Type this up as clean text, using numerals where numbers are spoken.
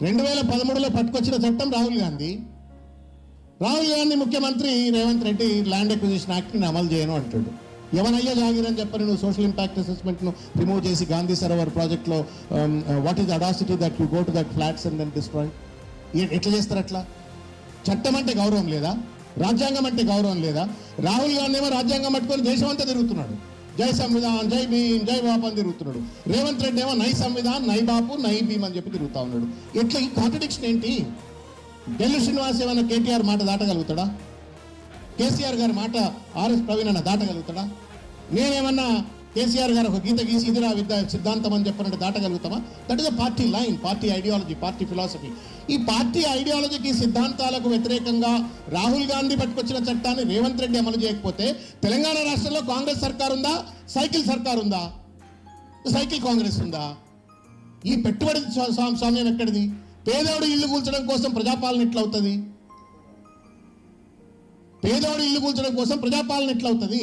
2013లో పట్టుకొచ్చిన చట్టం రాహుల్ గాంధీ ముఖ్యమంత్రి Revanth Reddy land acquisition యాక్ట్ని అమలు చేయను అంటాడు. ఎవనయ్యా జాగిరని చెప్పని నువ్వు సోషల్ ఇంపాక్ట్ అసెస్మెంట్ను రిమూవ్ చేసి గాంధీ సరోవర్ ప్రాజెక్ట్లో what is audacity that you go to that flats and then destroy? ఎట్లా చేస్తారు అట్లా? చట్టం అంటే గౌరవం లేదా? రాజ్యాంగం అంటే గౌరవం లేదా? రాహుల్ గాంధీ ఏమో రాజ్యాంగం పట్టుకొని దేశం అంతా తిరుగుతున్నాడు, జై సంవిధాన్, జై భీమ్, జై బాపు అని తిరుగుతున్నాడు. రేవంత్ రెడ్డి ఏమో నై సంవిధాన్, నై బాపు, నై భీమ్ అని చెప్పి తిరుగుతూ ఉన్నాడు. ఎట్లా ఈ కాంట్రడిక్షన్ ఏంటి? ఢిల్లీ శ్రీనివాస్ ఏమన్నా కేటీఆర్ మాట దాటగలుగుతాడా? కేసీఆర్ గారి మాట ఆర్ఎస్ ప్రవీణ్ అన్న దాటగలుగుతాడా? నేనేమన్నా కేసీఆర్ గారు ఒక గీత గీసి ఇదిరా విద్యా సిద్ధాంతం అని చెప్పినట్టు దాటగలుగుతామా? That is a party line, party ideology, party philosophy. ఈ పార్టీ ఐడియాలజీకి సిద్ధాంతాలకు వ్యతిరేకంగా రాహుల్ గాంధీ పట్టుకొచ్చిన చట్టాన్ని రేవంత్ రెడ్డి అమలు చేయకపోతే తెలంగాణ రాష్ట్రంలో కాంగ్రెస్ సర్కార్ ఉందా? సైకిల్ సర్కార్ ఉందా? సైకిల్ కాంగ్రెస్ ఉందా? ఈ పెట్టుబడి స్వామ్యం ఎక్కడిది? పేదోడు ఇల్లు కూల్చడం కోసం ప్రజాపాలన ఎట్లవుతుంది? పేదోడు ఇల్లు కూల్చడం కోసం ప్రజాపాలన ఎట్లవుతుంది?